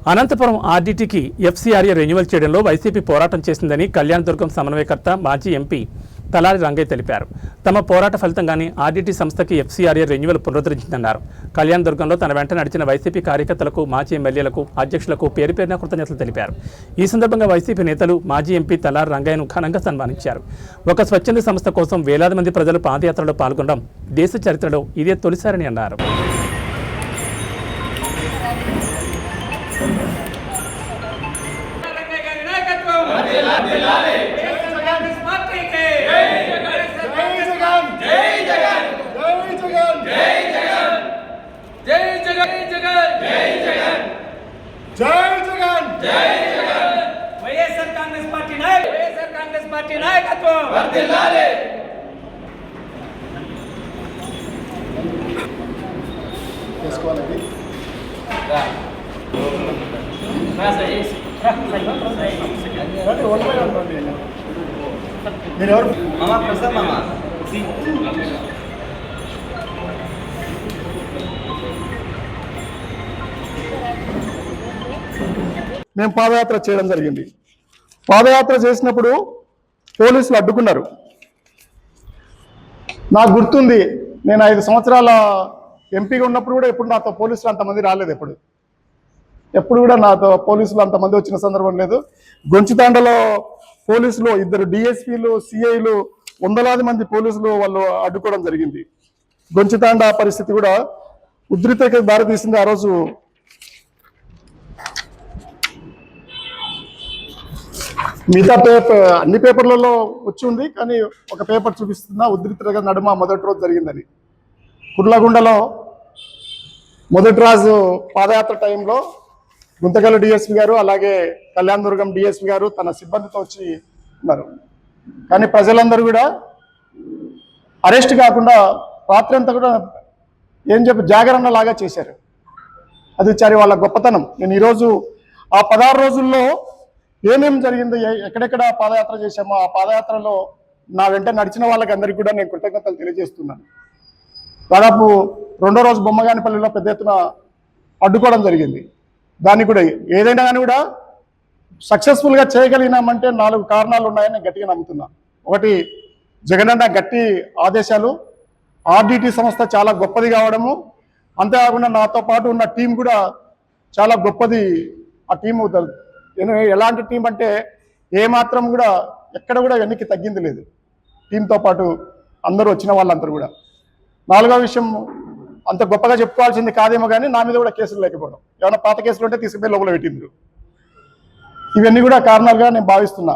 Anantapuram ఆర్డీటీకి FCRA renewal చేయడంలో YCP పోరాటం చేసిందని కళ్యాణదుర్గం సమన్వయకర్త మాజీ ఎంపీ తలారి రంగయ్య తెలిపారు. తమ పోరాట ఫలితంగానే ఆర్డీటీ సంస్థకి ఎఫ్సీఆర్ఏ రెన్యువల్ పునరుద్ధరించిందన్నారు. కళ్యాణదుర్గంలో తన వెంట నడిచిన వైసీపీ కార్యకర్తలకు, మాజీ ఎమ్మెల్యేలకు, అధ్యక్షులకు పేరు పేరున కృతజ్ఞతలు తెలిపారు. ఈ సందర్భంగా వైసీపీ నేతలు మాజీ ఎంపీ తలారి రంగయ్యను ఘనంగా సన్మానించారు. ఒక స్వచ్ఛంద సంస్థ కోసం వేలాది మంది ప్రజలు పాదయాత్రలో పాల్గొనడం దేశ చరిత్రలో ఇదే తొలిసారని అన్నారు. మేము పాదయాత్ర చేయడం జరిగింది. పాదయాత్ర చేసినప్పుడు పోలీసులు అడ్డుకున్నారు. నాకు గుర్తుంది, నేను 5 సంవత్సరాల ఎంపీగా ఉన్నప్పుడు కూడా ఎప్పుడు నాతో పోలీసులు అంతమంది రాలేదు. ఎప్పుడు కూడా నాతో పోలీసులు అంతమంది వచ్చిన సందర్భం లేదు. గొంచితాండలో పోలీసులు 2 డిఎస్పీలు, సిఐలు, వందలాది మంది పోలీసులు వాళ్ళు అడ్డుకోవడం జరిగింది. గొంచితాండ పరిస్థితి కూడా ఉద్రిక్తతకు దారితీసింది. ఆ రోజు మిగతా అన్ని పేపర్లలో వచ్చి ఉంది, కానీ ఒక పేపర్ చూపిస్తున్నా ఉద్రిక్తతగా నడుమ మొదటి రోజు జరిగిందని. కుర్లగుండలో మొదటి రోజు పాదయాత్ర టైంలో గుంతకల్ డిఎస్పీ గారు, అలాగే కళ్యాణదుర్గం డిఎస్పీ గారు తన సిబ్బందితో వచ్చి ఉన్నారు. కానీ ప్రజలందరూ కూడా అరెస్ట్ కాకుండా రాత్రి అంతా కూడా జాగరణ లాగా చేశారు. అది చారి వాళ్ళ గొప్పతనం. నేను ఈరోజు ఆ 16 రోజుల్లో ఏమేమి జరిగిందో, ఎక్కడెక్కడ పాదయాత్ర చేశామో ఆ పాదయాత్రలో నా వెంట నడిచిన వాళ్ళకి అందరికీ కూడా నేను కృతజ్ఞతలు తెలియజేస్తున్నాను. దాదాపు 2వ రోజు బొమ్మగానిపల్లిలో పెద్ద ఎత్తున అడ్డుకోవడం జరిగింది. దాన్ని కూడా ఏదైనా కానీ కూడా సక్సెస్ఫుల్గా చేయగలిగినామంటే 4 కారణాలు ఉన్నాయని నేను గట్టిగా నమ్ముతున్నా. ఒకటి, జగనన్న గట్టి ఆదేశాలు, ఆర్డీటీ సంస్థ చాలా గొప్పది కావడము, అంతేకాకుండా నాతో పాటు ఉన్న టీం కూడా చాలా గొప్పది. ఆ టీము ఎలాంటి టీం అంటే ఏమాత్రం కూడా ఎక్కడ కూడా వెనక్కి తగ్గింది లేదు. టీంతో పాటు అందరూ వచ్చిన వాళ్ళందరూ కూడా. 4వ విషయం, అంత గొప్పగా చెప్పుకోవాల్సింది కాదేమో కానీ నా మీద కూడా కేసులు లేకపోవడం. ఏమైనా పాత కేసులు ఉంటే తీసుకుపోయి లోపల పెట్టిండ్రు. ఇవన్నీ కూడా కారణాలుగా నేను భావిస్తున్నా.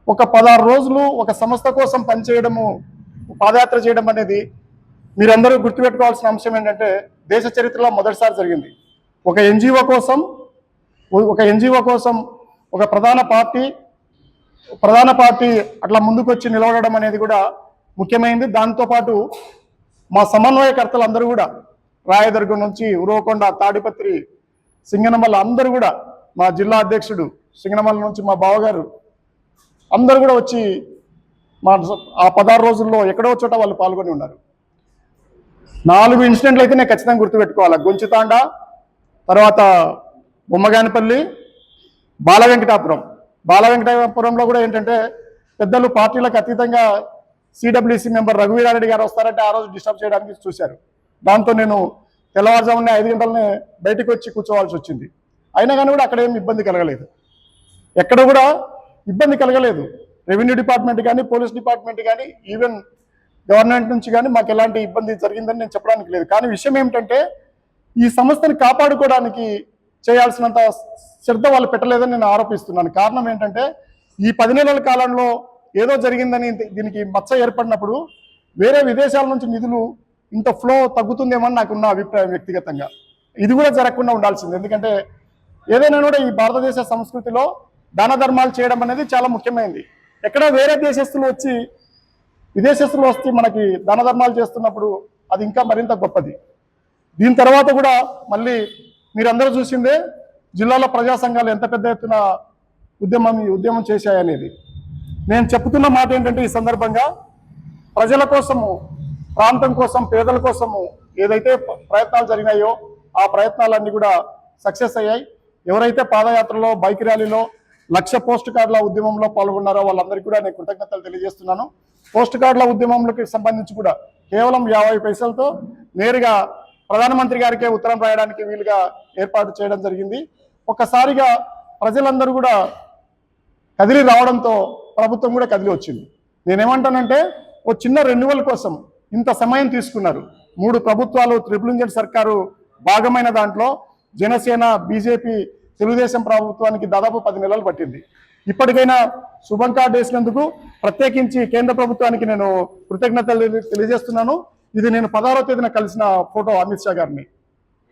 ఒక 16 రోజులు ఒక సంస్థ కోసం పనిచేయడము, పాదయాత్ర చేయడం అనేది మీరందరూ గుర్తుపెట్టుకోవాల్సిన అంశం ఏంటంటే దేశ చరిత్రలో మొదటిసారి జరిగింది. ఒక ఎన్జిఓ కోసం ఒక ప్రధాన పార్టీ అట్లా ముందుకొచ్చి నిలవడం అనేది కూడా ముఖ్యమైనది. దాంతోపాటు మా సమన్వయకర్తలు అందరూ కూడా రాయదుర్గం నుంచి ఉరవకొండ, తాడిపత్రి, సింగనమల్ల అందరూ కూడా, మా జిల్లా అధ్యక్షుడు సింగనమల్ల నుంచి మా బావగారు అందరూ కూడా వచ్చి ఆ 16 రోజుల్లో ఎక్కడో చోట వాళ్ళు పాల్గొని ఉన్నారు. 4 ఇన్సిడెంట్లు అయితే నేను ఖచ్చితంగా గుర్తుపెట్టుకోవాలి. గొంచితాండ, తర్వాత బొమ్మగానిపల్లి, బాలవెంకటాపురంలో కూడా ఏంటంటే పెద్దలు పార్టీలకు అతీతంగా సిడబ్ల్యూసి మెంబర్ రఘువీరారెడ్డి గారు వస్తారంటే ఆ రోజు డిస్టర్బ్ చేయడానికి చూశారు. దాంతో నేను తెల్లవారుజామునే 5 గంటలనే బయటకు వచ్చి కూర్చోవాల్సి వచ్చింది. అయినా కానీ కూడా అక్కడ ఏమి ఇబ్బంది కలగలేదు, ఎక్కడ కూడా ఇబ్బంది కలగలేదు. రెవెన్యూ డిపార్ట్మెంట్ కానీ, పోలీస్ డిపార్ట్మెంట్ కానీ, ఈవెన్ గవర్నమెంట్ నుంచి కానీ మాకు ఎలాంటి ఇబ్బంది జరిగిందని నేను చెప్పడానికి లేదు. కానీ విషయం ఏమిటంటే ఈ సంస్థని కాపాడుకోవడానికి చేయాల్సినంత శ్రద్ధ వాళ్ళు పెట్టలేదని నేను ఆరోపిస్తున్నాను. కారణం ఏంటంటే ఈ 10 నెలల కాలంలో ఏదో జరిగిందని దీనికి మచ్చ ఏర్పడినప్పుడు వేరే విదేశాల నుంచి నిధులు ఇంత ఫ్లో తగ్గుతుందేమని నాకున్న అభిప్రాయం వ్యక్తిగతంగా. ఇది కూడా జరగకుండా ఉండాల్సింది. ఎందుకంటే ఏదైనా కూడా ఈ భారతదేశ సంస్కృతిలో దాన ధర్మాలు చేయడం అనేది చాలా ముఖ్యమైనది. ఎక్కడ వేరే విదేశస్తులు వచ్చి మనకి దాన ధర్మాలు చేస్తున్నప్పుడు అది ఇంకా మరింత గొప్పది. దీని తర్వాత కూడా మళ్ళీ మీరందరూ చూసిందే జిల్లాలో ప్రజా సంఘాలు ఎంత పెద్ద ఎత్తున ఉద్యమం చేశాయనేది. నేను చెప్తున్న మాట ఏంటంటే ఈ సందర్భంగా ప్రజల కోసము, ప్రాంతం కోసం, పేదల కోసము ఏదైతే ప్రయత్నాలు జరిగినాయో ఆ ప్రయత్నాలన్నీ కూడా సక్సెస్ అయ్యాయి. ఎవరైతే పాదయాత్రలో బైక్ ర్యాలీలో 1,00,000 పోస్ట్ కార్డుల ఉద్యమంలో పాల్గొన్నారో వాళ్ళందరికీ కూడా నేను కృతజ్ఞతలు తెలియజేస్తున్నాను. పోస్ట్ కార్డుల ఉద్యమంలోకి సంబంధించి కూడా కేవలం 50 పైసలతో నేరుగా ప్రధానమంత్రి గారికే ఉత్తరం రాయడానికి వీలుగా ఏర్పాటు చేయడం జరిగింది. ఒక్కసారిగా ప్రజలందరూ కూడా కదిలి రావడంతో ప్రభుత్వం కూడా కదిలి వచ్చింది. నేనేమంటానంటే ఓ చిన్న రెన్యువల్ కోసం ఇంత సమయం తీసుకున్నారు. 3 ప్రభుత్వాలు ట్రిపుల్ ఇంజిన్ సర్కారు భాగమైన దాంట్లో జనసేన, బీజేపీ, తెలుగుదేశం ప్రభుత్వానికి దాదాపు 10 నెలలు పట్టింది. ఇప్పటికైనా శుభం కార్డు వేసినందుకు ప్రత్యేకించి కేంద్ర ప్రభుత్వానికి నేను కృతజ్ఞతలు తెలియజేస్తున్నాను. ఇది నేను 16వ తేదీన కలిసిన ఫోటో అమిత్ షా గారిని.